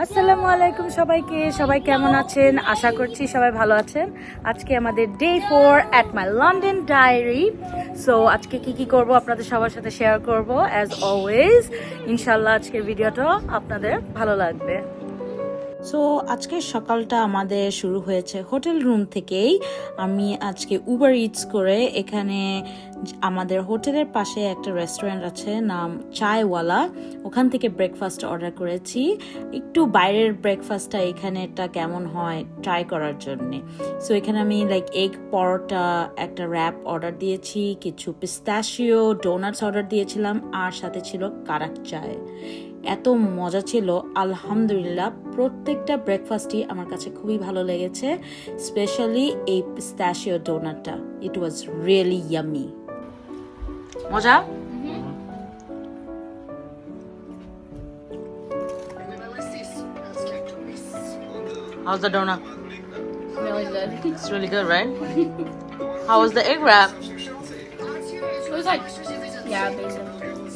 আসসালামু আলাইকুম সবাইকে। সবাই কেমন আছেন? আশা করছি সবাই ভালো আছেন। আজকে আমাদের day 4 at my London diary. So আজকে কি করব আপনাদের সবার সাথে শেয়ার করব অ্যাজ অলওয়েজ। ইনশাল্লাহ আজকের ভিডিওটা আপনাদের ভালো লাগবে। সো আজকের সকালটা আমাদের শুরু হয়েছে হোটেল রুম থেকেই। আমি আজকে উবার ইটস করে এখানে আমাদের হোটেলের পাশে একটা রেস্টুরেন্ট আছে নাম চায়ওয়ালা, ওখান থেকে ব্রেকফাস্ট অর্ডার করেছি। একটু বাইরের ব্রেকফাস্টটা এখানেটা কেমন হয় ট্রাই করার জন্যে। সো এখানে আমি এগ পরোটা, একটা র্যাপ অর্ডার দিয়েছি, কিছু পিস্তাশিও ডোনাটস অর্ডার দিয়েছিলাম, আর সাথে ছিল কারাক চায়। এত মজা ছিল আলহামদুলিল্লাহ। প্রত্যেকটা ব্রেকফাস্টই আমার কাছে খুবই ভালো লেগেছে, স্পেশালি এই পিস্তাশিও ডোনাটটা। ইট ওয়াজ রিয়েলি ইয়ামি। মজা। How's the donut? Really good. It's really good, right? How was the egg wrap? It was like, yeah, basically.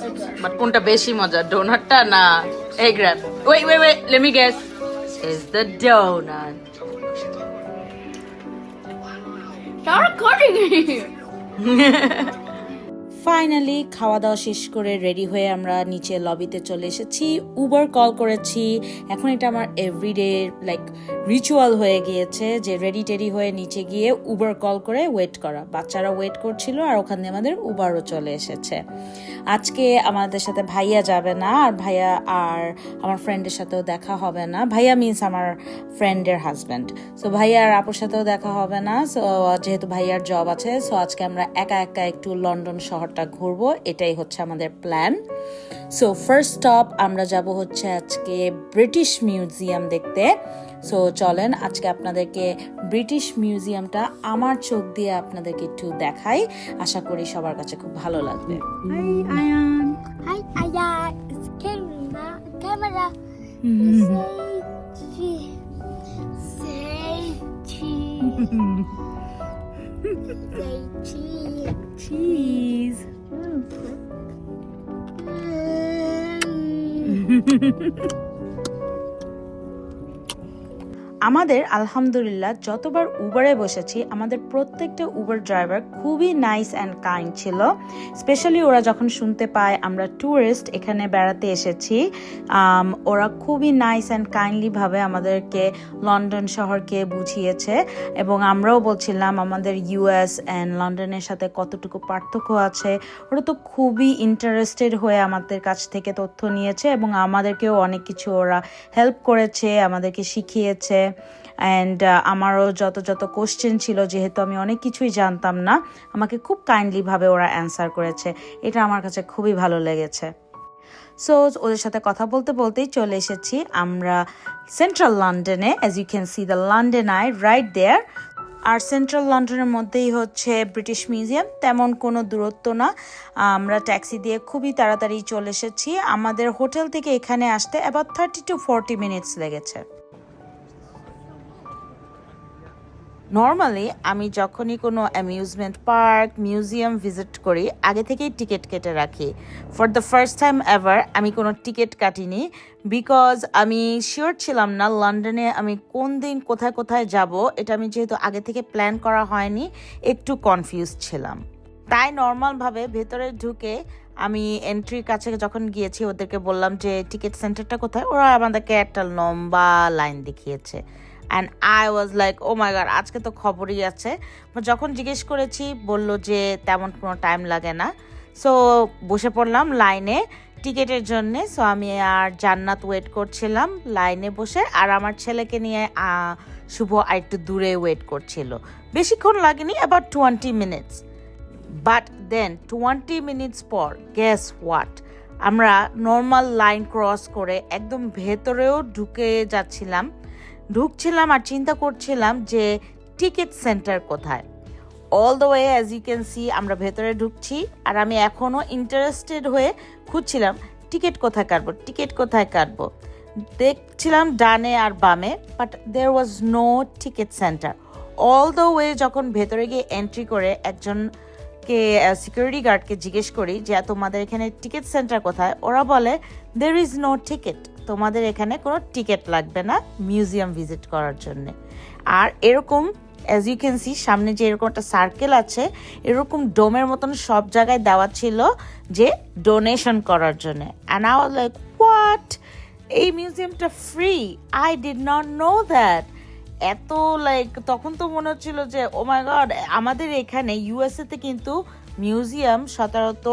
Okay. But কোনটা বেশি মজা, ডোনাটটা না egg wrap? Wait, let me guess. It's the donut. Stop recording here. Finally খাওয়া দাওয়া শেষ করে ready হয়ে আমরা নিচে লবিতে চলে এসেছি। উবার কল করেছি। এখন এটা আমার এভরিডে রিচুয়াল হয়ে গিয়েছে যে রেডি হয়ে নিচে গিয়ে উবার কল করে ওয়েট করা। বাচ্চারা ওয়েট করছিল আর ওখান দিয়ে আমাদের উবারও চলে এসেছে। আজকে আমাদের সাথে ভাইয়া যাবে না, আর ভাইয়া আর আমার ফ্রেন্ডের সাথেও দেখা হবে না। ভাইয়া মিন্স আমার ফ্রেন্ডের হাজব্যান্ড। সো ভাইয়া আর আপুর সাথেও দেখা হবে না। সো যেহেতু ভাইয়ার জব আছে, সো আজকে আমরা একা একটু লন্ডন শহরটা ঘুরবো, এটাই হচ্ছে আমাদের প্ল্যান। সো ফার্স্ট স্টপ আমরা যাব হচ্ছে আজকে ব্রিটিশ মিউজিয়াম দেখতে। সো চলেন আজকে আপনাদেরকে ব্রিটিশ মিউজিয়ামটা আমার চোখ দিয়ে আপনাদেরকে একটু দেখাই। আশা করি সবার কাছে খুব ভালো লাগবে। Hi Ayaan. Hi, Aya. It's camera. Say cheese. Cheese. আমাদের আলহামদুলিল্লাহ যতবার উবারে বসেছি, আমাদের প্রত্যেকটা উবার ড্রাইভার খুবই নাইস অ্যান্ড কাইন্ড ছিল। স্পেশালি ওরা যখন শুনতে পায় আমরা ট্যুরিস্ট এখানে বেড়াতে এসেছি, ওরা খুবই নাইস অ্যান্ড কাইন্ডলিভাবে আমাদেরকে লন্ডন শহরকে বুঝিয়েছে। এবং আমরাও বলছিলাম আমাদের ইউএস অ্যান্ড লন্ডনের সাথে কতটুকু পার্থক্য আছে। ওরা তো খুবই ইন্টারেস্টেড হয়ে আমাদের কাছ থেকে তথ্য নিয়েছে এবং আমাদেরকেও অনেক কিছু ওরা হেল্প করেছে, আমাদেরকে শিখিয়েছে। অ্যান্ড আমারও যত কোশ্চেন ছিল, যেহেতু আমি অনেক কিছুই জানতাম না, আমাকে খুব কাইন্ডলিভাবে ওরা অ্যান্সার করেছে। এটা আমার কাছে খুবই ভালো লেগেছে। সো ওদের সাথে কথা বলতেই চলে এসেছি আমরা সেন্ট্রাল লন্ডনে। As you can see the London Eye right there. আর সেন্ট্রাল লন্ডনের মধ্যেই হচ্ছে ব্রিটিশ মিউজিয়াম, তেমন কোনো দূরত্ব না। আমরা ট্যাক্সি দিয়ে খুবই তাড়াতাড়ি চলে এসেছি। আমাদের হোটেল থেকে এখানে আসতে অ্যাবাউট 30 to 40 মিনিটস লেগেছে। নর্মালি আমি যখনই কোনো অ্যামিউজমেন্ট পার্ক, মিউজিয়াম ভিজিট করি, আগে থেকেই টিকিট কেটে রাখি। For the first time ever আমি কোনো টিকিট কাটিনি, বিকজ আমি শিওর ছিলাম না লন্ডনে আমি কোন দিন কোথায় যাব। এটা আমি যেহেতু আগে থেকে প্ল্যান করা হয়নি, একটু কনফিউজ ছিলাম। তাই নর্মালভাবে ভেতরে ঢুকে আমি এন্ট্রির কাছে যখন গিয়েছি, ওদেরকে বললাম যে টিকিট সেন্টারটা কোথায়। ওরা আমাদেরকে একটা লম্বা লাইন দেখিয়েছে। And I was like, oh my God, আজকে তো খবরই আছে। যখন জিজ্ঞেস করেছি বলল যে তেমন কোনো টাইম লাগে না। সো বসে পড়লাম লাইনে টিকিটের জন্যে। সো আমি আর জান্নাত ওয়েট করছিলাম লাইনে বসে, আর আমার ছেলেকে নিয়ে শুভ আর একটু দূরে ওয়েট করছিল। বেশিক্ষণ লাগেনি, about 20 minutes. But then 20 minutes পর গেস হোয়াট, আমরা নর্মাল লাইন ক্রস করে একদম ভেতরেও ঢুকছিলাম আর চিন্তা করছিলাম যে টিকিট সেন্টার কোথায়। All the way as you can see আমরা ভেতরে ঢুকছি, আর আমি এখনও ইন্টারেস্টেড হয়ে খুঁজছিলাম টিকিট কোথায় কাটবো। দেখছিলাম ডানে আর বামে, but there was no ticket centre. All the way যখন ভেতরে গিয়ে এন্ট্রি করে একজনকে সিকিউরিটি গার্ডকে জিজ্ঞেস করি যে তোমাদের এখানে টিকিট সেন্টার কোথায়, ওরা বলে দের ইজ নো টিকিট। তোমাদের এখানে কোনো টিকিট লাগবে না মিউজিয়াম ভিজিট করার জন্য। আর এরকম অ্যাজ ইউ ক্যান সি সামনে যে এরকম একটা সার্কেল আছে, এরকম ডোমের মতন সব জায়গায় দেওয়া ছিল যে ডোনেশন করার জন্য। And I was like what, এই মিউজিয়ামটা free, I did not know that. এত লাইক তখন তো মনে হচ্ছিল যে ও মাই গড, আমাদের এখানে ইউএসএ তে কিন্তু মিউজিয়াম সাধারণত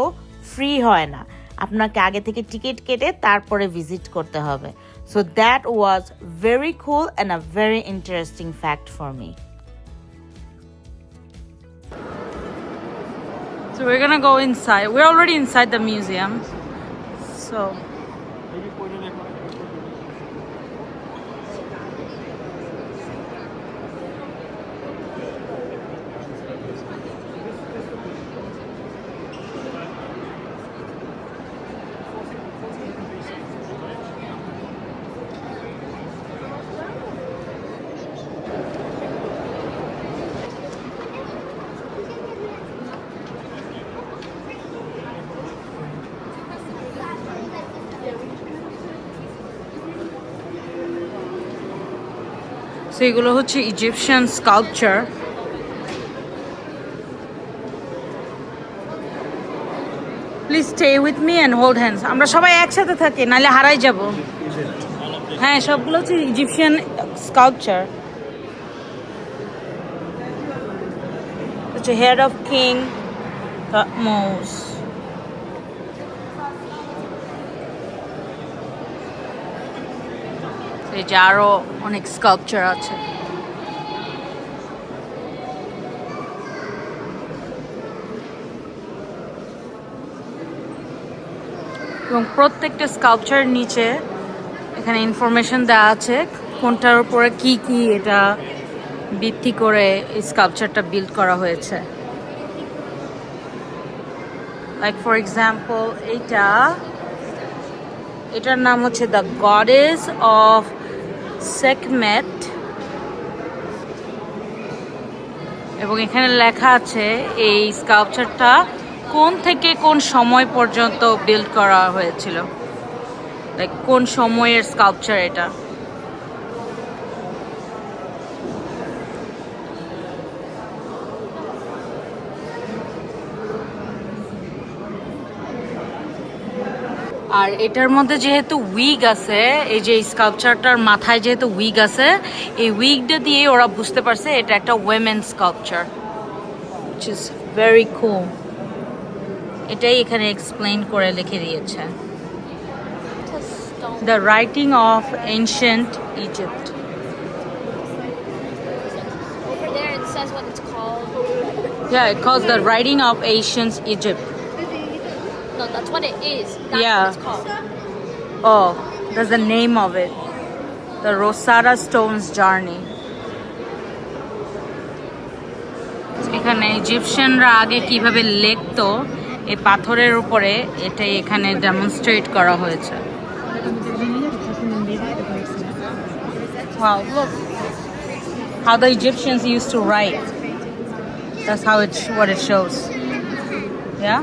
ফ্রি হয় না, আপনাকে আগে থেকে টিকিট কেটে তারপরে ভিজিট করতে হবে। So that was very cool and a very interesting fact for me. So we're gonna go inside. We're already inside the museum. So এগুলো হচ্ছে Egyptian sculpture. Please stay with me and hold hands. আমরা সবাই একসাথে থাকি, নাহলে হারাই যাব। হ্যাঁ, সবগুলো হচ্ছে ইজিপশিয়ান স্কাল্পচার। হচ্ছে হেড অফ কিং থুটমোস। এই যে আরো অনেক স্কাল্পচার আছে। এবং প্রত্যেকটা স্কাল্পচার নিচে এখানে ইনফরমেশন দেওয়া আছে কোনটার উপরে কি কি এটা ভিত্তি করে এই স্কাল্পচারটা বিল্ড করা হয়েছে। লাইক ফর এক্সাম্পল এটার নাম হচ্ছে দ্য গডেস অফ সেকমেট, এবং এখানে লেখা আছে এই স্কাল্পচারটা কোন থেকে কোন সময় পর্যন্ত বিল্ড করা হয়েছিল, লাইক কোন সময়ের স্কাল্পচার এটা। আর এটার মধ্যে যেহেতু উইগ আছে, এই যে স্কাল্পচারটার মাথায় যেহেতু উইগ আছে, এই উইগটা দিয়ে ওরা বুঝতে পারছে এটা একটা women sculpture, which is very cool. এটাই এখানে এক্সপ্লেইন করে লিখে দিয়েছে। The writing of ancient Egypt. Over there it says what it's called. Yeah, it calls the writing of ancient Egypt. No, that's what it is. That's Yeah. what it's called. Oh, that's the name of it. The Rosetta Stone's journey. এখানে ইজিপশিয়ানরা আগে কিভাবে লিখতো এই পাথরের উপরে, এটাই এখানে demonstrate করা হয়েছে। Wow, look how the Egyptians used to write. That's how what it shows. Yeah.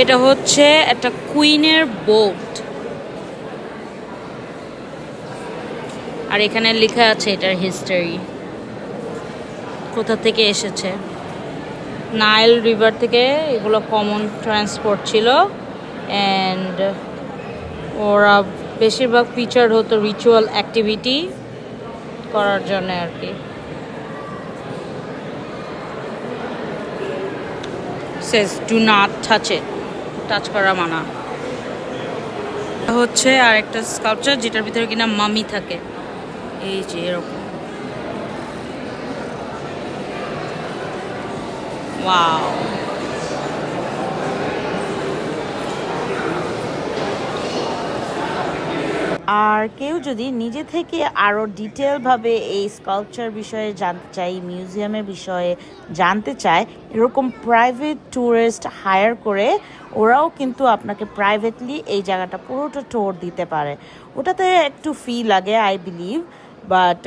এটা হচ্ছে একটা কুইনের বোট, আর এখানে লেখা আছে এটার হিস্টোরি, কোথা থেকে এসেছে। নাইল রিভার থেকে এগুলো কমন ট্রান্সপোর্ট ছিল, অ্যান্ড ওরা বেশিরভাগ ফিচার হতো রিচুয়াল অ্যাক্টিভিটি করার জন্য আর কি। says do not touch it, touch করা মানা। হচ্ছে আর একটা স্কাল্পচার যেটার ভিতরে কিনা মামি থাকে, এই যে এরকম। ওয়াও, আর কেউ যদি নিজে থেকে আরও ডিটেলভাবে এই স্কাল্পচার বিষয়ে জানতে চায়, মিউজিয়ামের বিষয়ে জানতে চায়, এরকম প্রাইভেট ট্যুরিস্ট হায়ার করে ওরাও কিন্তু আপনাকে প্রাইভেটলি এই জায়গাটা পুরোটা ট্যুর দিতে পারে। ওটাতে একটু ফি লাগে I believe, but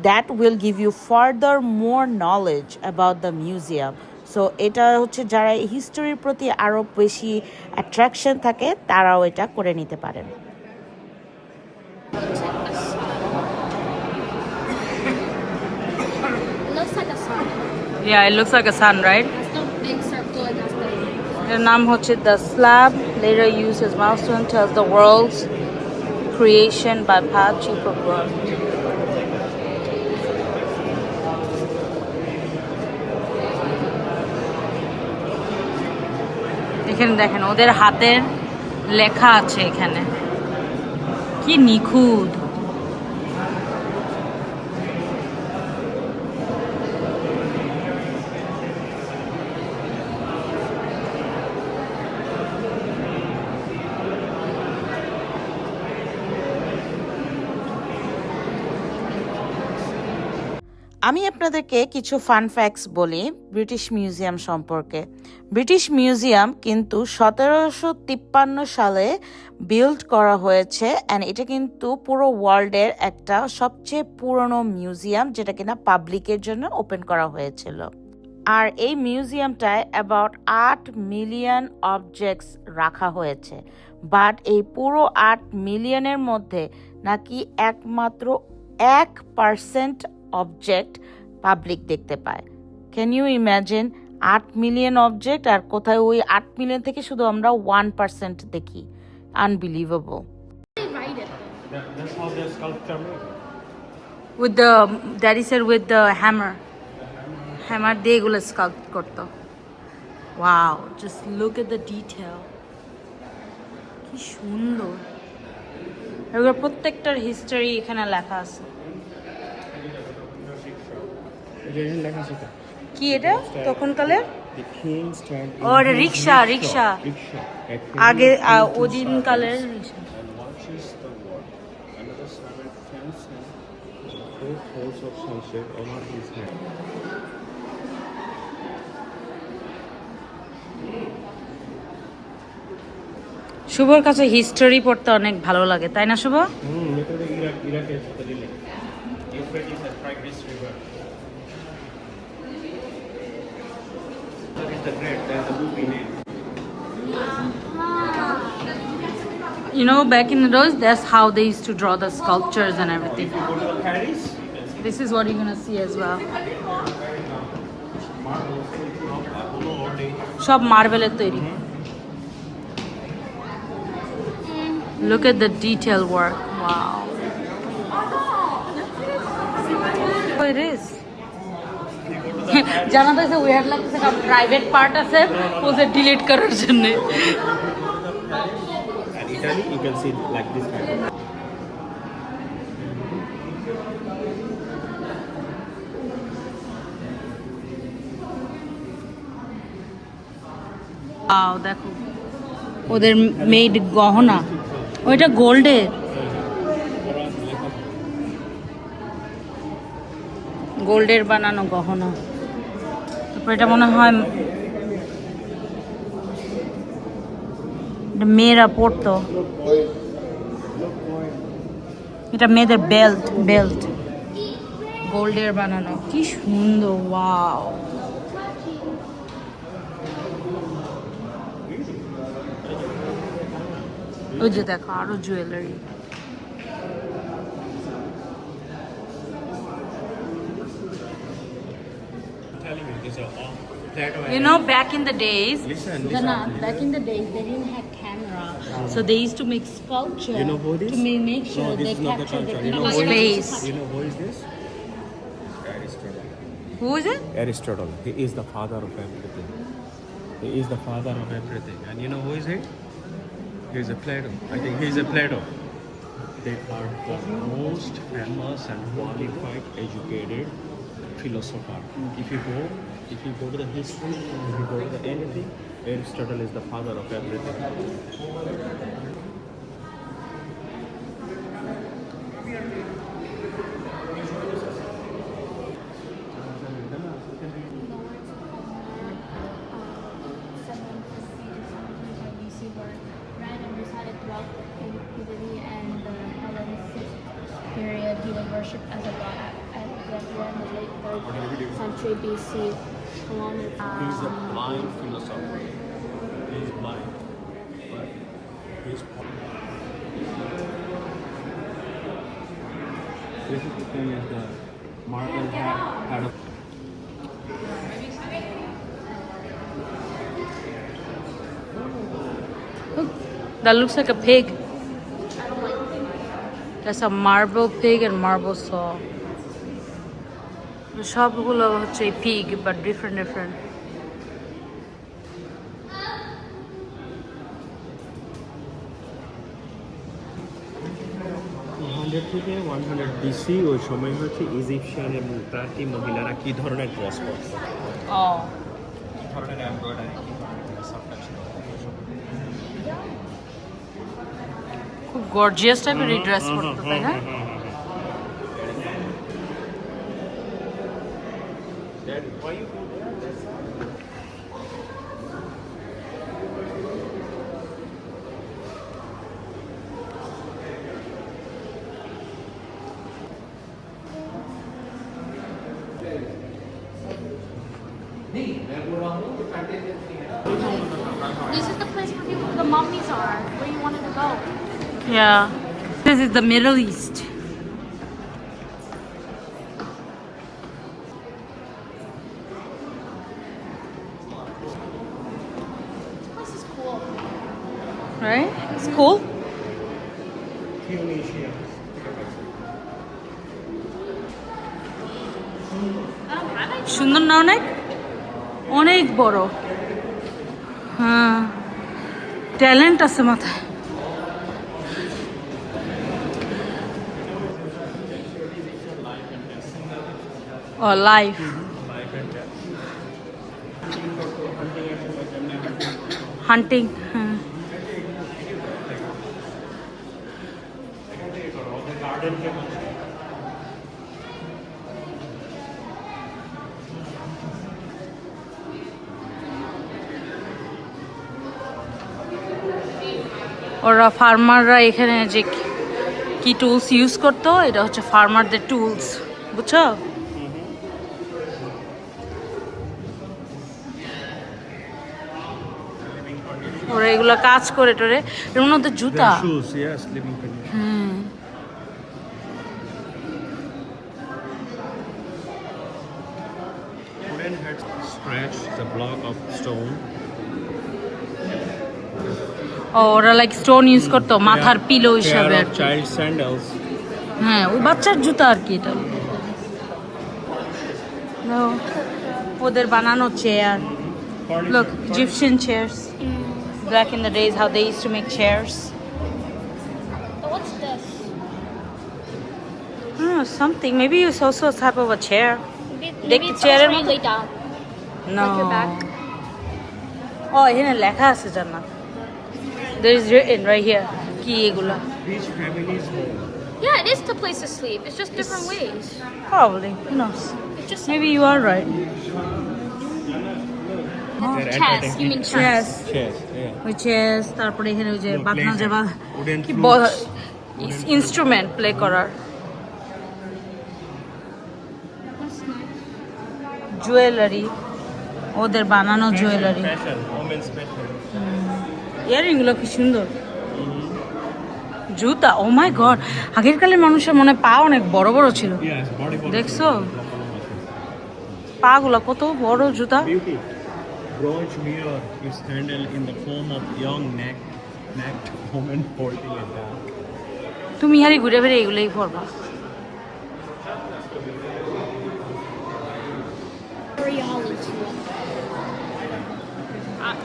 that will give you further more knowledge about the museum. So এটা হচ্ছে যারা হিস্টোরির প্রতি আরও বেশি অ্যাট্রাকশন থাকে তারাও এটা করে নিতে পারেন। It looks like a sun. Yeah, it looks like a sun, right? It's the big circle and that's the line. এর নাম হচ্ছে the slab, later used as milestone tells the world's creation by path chief of world. এখানে দেখেন ওদের হাতের লেখা আছে এখানে, কি নিখুঁত। আমি আপনাদেরকে কিছু ফান ফ্যাক্টস বলি ব্রিটিশ মিউজিয়াম সম্পর্কে। ব্রিটিশ মিউজিয়াম কিন্তু 1753 সালে বিল্ড করা হয়েছে অ্যান্ড এটা কিন্তু পুরো ওয়ার্ল্ডের একটা সবচেয়ে পুরনো মিউজিয়াম যেটা কিনা পাবলিকের জন্য ওপেন করা হয়েছিল। আর এই মিউজিয়ামটায় অ্যাবাউট 8 মিলিয়ন অবজেক্টস রাখা হয়েছে, বাট এই পুরো 8 মিলিয়নের মধ্যে নাকি একমাত্র 1% অবজেক্ট পাবলিক দেখতে পায়। Can you imagine 8 million object আর কোথায় ওই 8 মিলিয়ন থেকে শুধু আমরা 1% দেখি। Unbelievable. They write it. That's how the sculpture made. With the that is with the hammer দিয়ে এগুলো স্কাল্প করতো। Wow, just look at the detail, কি সুন্দর। এগুলো প্রত্যেকটার হিস্টোরি এখানে লেখা আছে। কি এটা তখনকালের? ও এটা রিক্সা, রিক্সা আগে ওদিনকালের রিক্সা। শুভর কাছে হিস্টোরি পড়তে অনেক ভালো লাগে, তাই না শুভ? You know, back in the days, that's how they used to draw the sculptures and everything. This is what you're gonna see as well. সব মার্বেলের তৈরি। Look at the detail work. Wow. Oh, it is. জানা তো আছে weird লাগতেছে, কারণ private part আছে ওকে delete করার জন্য। And Italy, you can see like this kind of. Wow, দেখো ওদের মেড গহনা, ওইটা গোল্ডের, গোল্ডের বানানো গহনা। তারপর এটা মনে হয় মেয়েরা পরতো, এটা মেয়েদের বেল্ট, বেল্ট গোল্ডের বানানো, কি সুন্দর। ওয়াও, ওই যে দেখো আরো jewellery. Telling you, these are all Plato and You know, back in the days, Listen, back in the days, they didn't have camera, so they used to make sculpture You know who it is? to make sure No, this they is not the capture the culture. You know people's who it is? face. You know who is this? Aristotle. Who is it? Aristotle. He is the father of everything. He is the father of everything. And you know who is he? He is a Plato. I think he is a Plato. They are the most famous and qualified, educated philosopher. If you go to the history, if you go to the anything, Aristotle is the father of everything. Period, he was worshipped as a god at the late 3rd century BC. He's a blind philosopher. He's blind. But he's this is the thing is the marble had a That looks like a pig. That's a marble pig and marble saw. সবগুলো হচ্ছে pig but different. 100 থেকে 100 BC ওই সময় হচ্ছে Egyptian এবং প্রাচী মহিলারা কি ধরনের ড্রেস পরতো, Oh. কি ধরনের এমব্রয়ডারি, কি ধরনের ড্রেসআপটা ছিল। খুব গর্জিয়াস টাইপের এই ড্রেস পরতো তাই না? Dad, why you do that? This is the place where the mummies are, where you wanted to go. Yeah. This is the Middle East. This place is cool. Right? It's cool. Tunisia. সুন্দর না অনেক? অনেক বড়। হ্যাঁ, talent আছে মাথায়। ও life হান্টিং। হ্যাঁ, ওরা ফার্মাররা এখানে যে কি টুলস ইউজ করতো, এটা হচ্ছে ফার্মারদের টুলস, বুঝছো? ওরা এগুলো কাজ করে টোরে, এর মধ্যে জুতা। Their shoes, yes, living condition. Hmm, Wooden had scratched the block of stone. ও ওরা লাইক স্টোন ইউজ করতো মাথার পিলো হিসাবে। Pair of child sandals. হ্যাঁ, ওই বাচ্চার জুতা আর কি এটা। No, ওদের বানানো chair. Look, Egyptian chairs. Back in the days, how they used to make chairs. But what's this? I don't know, something. Maybe it's also a type of a chair. Maybe it's chair also এর where you মতো? lay down. No. Like your back. Oh, এখানে লেখা আছে জানা। There is written right here. কি এগুলা? Each family's home. Yeah, it is the place to sleep. It's just different ways. Probably. Who knows? It's just Maybe you are right. They're chess. entertaining. You mean chess? Chess, yeah. Which is তারপরে এখানে ওই যে No, বাজনা plays যাবা wooden কি flutes. Instrument play করার, That's nice. Jewellery, ওদের বানানো jewellery. Fashion, women's fashion. Earring গুলো কি সুন্দর। জুতা, ও মাই গড, আগের কালের মানুষের মনে হয় পা অনেক বড় বড় ছিল। Yes, body for দেখছো পা গুলা কত বড় জুতা। Beauty. Bronze mirror is handled in the form of young necked woman holding a dog. তুমি হারি ঘুরে ফিরে এগুলোই পড়বা। Reality.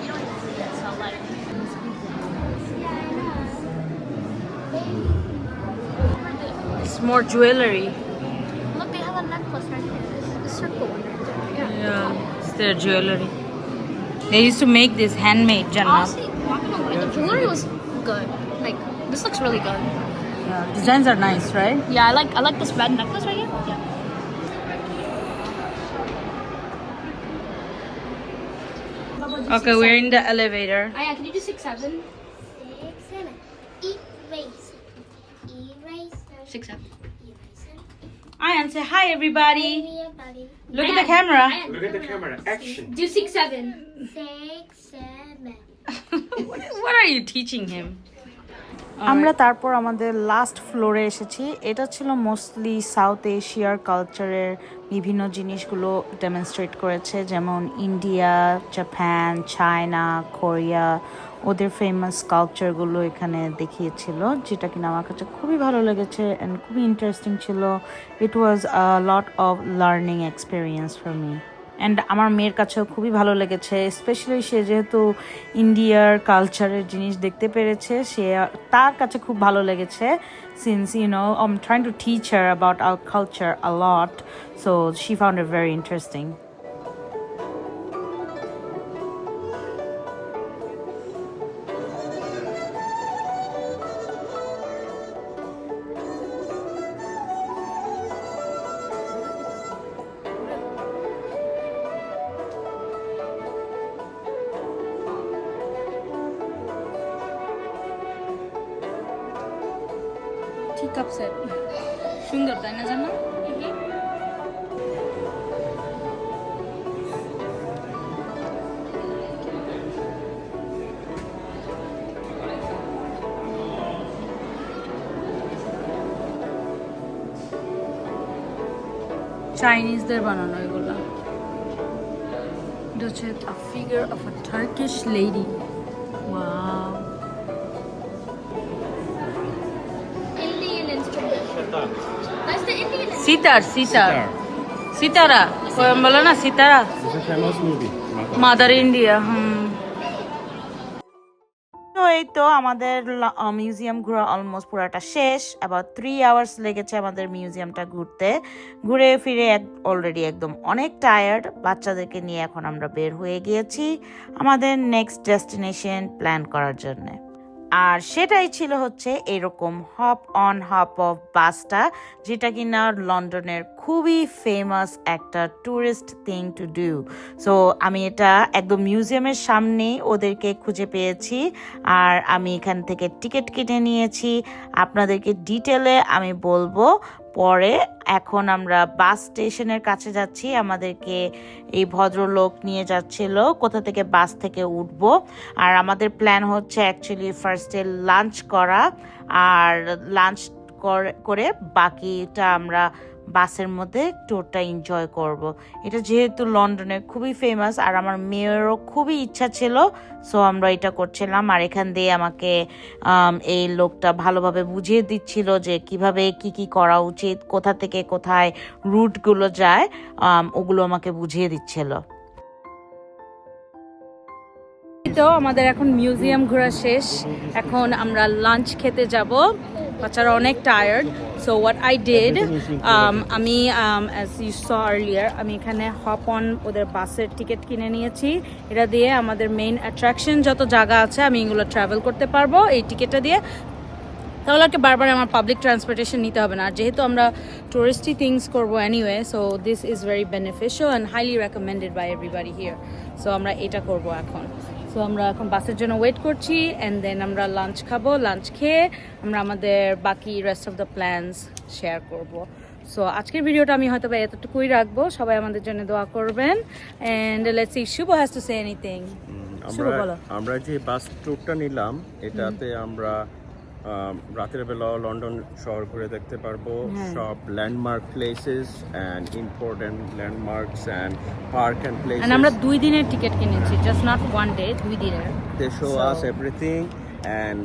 You don't so like. It's more jewelry. Look, they have a necklace right here. This circle one right there. Yeah. Yeah, it's their jewelry. They used to make this handmade, Jannah. Honestly, not gonna lie, the jewelry was good. Like, this looks really good. Yeah, designs are nice, right? Yeah, I like this red necklace right here. Yeah. Okay, we're in the elevator. Aya, can you do 6-7? 6, 7. Eraser. Eraser. 6-7. Eraser. Ayan, say hi everybody. Everybody. Look at the camera. Look at the camera. Action. Do 6, 7. 6, 7. What are you teaching him? আমরা তারপর আমাদের last ফ্লোরে এসেছি। এটা ছিল mostly south এশিয়ার কালচারের বিভিন্ন জিনিসগুলো ডেমনস্ট্রেট করেছে, যেমন ইন্ডিয়া, জাপান, চায়না, কোরিয়া, ওদের ফেমাস কালচারগুলো এখানে দেখিয়েছিল, যেটা কিনা আমার কাছে খুবই ভালো লেগেছে অ্যান্ড খুবই ইন্টারেস্টিং ছিল। It was a lot of learning experience for me. And আমার মেয়ের কাছেও খুবই ভালো লেগেছে, স্পেশালি সে যেহেতু ইন্ডিয়ার কালচারের জিনিস দেখতে পেরেছে, সে তার কাছে খুব ভালো লেগেছে। Since I'm trying to teach her about our culture a lot, so she found it very interesting. Teacup set. সুন্দর তাই না জানো? চাইনিজদের বানানো এগুলো। এটা হচ্ছে a figure of a Turkish lady. Wow. Indian instrument. That's the Indian instrument. Sitar Sitara বলে না Sitara, It's a famous movie. Mother India. তো এই তো আমাদের মিউজিয়াম ঘোরা অলমোস্ট পুরাটা শেষ। অ্যাবাউট 3 আওয়ার্স লেগেছে আমাদের মিউজিয়ামটা ঘুরে ফিরে অলরেডি একদম অনেক টায়ার্ড। বাচ্চাদেরকে নিয়ে এখন আমরা বের হয়ে গিয়েছি আমাদের নেক্সট ডেস্টিনেশন প্ল্যান করার জন্য। আর সেটাই ছিল হচ্ছে এরকম হপ অন হপ অফ বাসটা, যেটা কিনা লন্ডনের খুবই ফেমাস একটা tourist thing to do. So আমি এটা একদম মিউজিয়ামের সামনেই ওদেরকে খুঁজে পেয়েছি, আর আমি এখান থেকে টিকিট কেটে নিয়েছি। আপনাদেরকে ডিটেলে আমি বলবো পরে। এখন আমরা বাস স্টেশনের কাছে যাচ্ছি, আমাদেরকে এই ভদ্রলোক নিয়ে যাচ্ছিল কোথা থেকে বাস থেকে উঠবো। আর আমাদের প্ল্যান হচ্ছে অ্যাকচুয়ালি ফার্স্টে লাঞ্চ করা, আর লাঞ্চ করে বাকিটা আমরা বাসের মধ্যে ট্যুরটা এনজয় করব। এটা যেহেতু লন্ডনে খুবই ফেমাস, আর আমার মেয়েরও খুবই ইচ্ছা ছিল, সো আমরা এটা করছিলাম। আর এখান দিয়ে আমাকে এই লোকটা ভালোভাবে বুঝিয়ে দিচ্ছিল যে কিভাবে কি করা উচিত, কোথা থেকে কোথায় রুটগুলো যায়, ওগুলো আমাকে বুঝিয়ে দিচ্ছিল। তো আমাদের এখন মিউজিয়াম ঘোরা শেষ, এখন আমরা লাঞ্চ খেতে যাব। বাচ্চারা অনেক tired, so what I did, আমি অ্যাজ ইউ স আর্লিয়ার, আমি এখানে হপ অন ওদের বাসের টিকিট কিনে নিয়েছি। এটা দিয়ে আমাদের মেইন অ্যাট্রাকশন যত জায়গা আছে আমি এগুলো ট্রাভেল করতে পারবো এই টিকিটটা দিয়ে। তাহলে আর কি বারবার আমার পাবলিক ট্রান্সপোর্টেশন নিতে হবে না। আর যেহেতু আমরা টুরিস্টি থিংস করবো anyway, so this is very beneficial and highly recommended by everybody here. So আমরা এটা করব এখন। সো আমরা এখন বাসের জন্য ওয়েট করছি, অ্যান্ড দেন আমরা লাঞ্চ খাবো। লাঞ্চ খেয়ে আমরা আমাদের বাকি rest of the plans share করব। সো আজকের ভিডিওটা আমি হয়তো এতটুকুই রাখবো। সবাই আমাদের জন্য দোয়া করবেন, and let's see Shubho has to say anything. আমরা যে বাস ট্যুরটা নিলাম, এটাতে আমরা রাতের বেলা লন্ডন শহর ঘুরে দেখতে পারবো, সব landmark places and important landmarks and park and places. আমরা 2 দিনের টিকিট কিনেছি, জাস্ট নট 1 ডে, 2 দিনের। They show us everything, and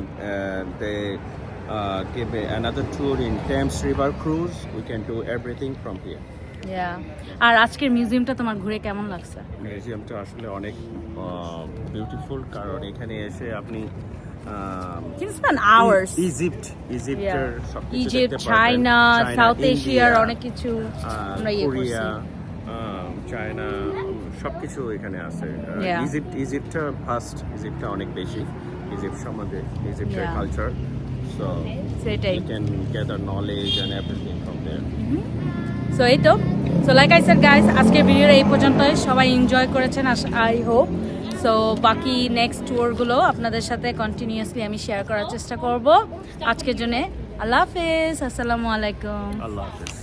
they give another tour in Thames River cruise. We can do everything from here. আর আজকের মিউজিয়ামটা তোমার ঘুরে কেমন লাগছে? মিউজিয়ামটা আসলে অনেক বিউটিফুল, কারণ এখানে এসে আপনি ইজিপ্ট, চায়না, সাউথ এশিয়ার অনেক কিছু আমরা কোরিয়া, চায়না, সবকিছু এখানে আছে। ইজিপ্টটা ফার্স্ট, ইজিপ্টটা অনেক বেশি, ইজিপ্ট সম্বন্ধে, ইজিপ্টের কালচার, সো সেটাই, you can gather knowledge and everything from there. So এই তো, so like I said guys, আজকের ভিডিওটা এই পর্যন্তই। সবাই এনজয় করেছেন আই হোপ। সো বাকি নেক্সট ট্যুরগুলো আপনাদের সাথে কন্টিনিউয়াসলি আমি শেয়ার করার চেষ্টা করব। আজকের জন্য আল্লাহ হাফেজ, আসসালামু আলাইকুম। আল্লাহ হাফেজ।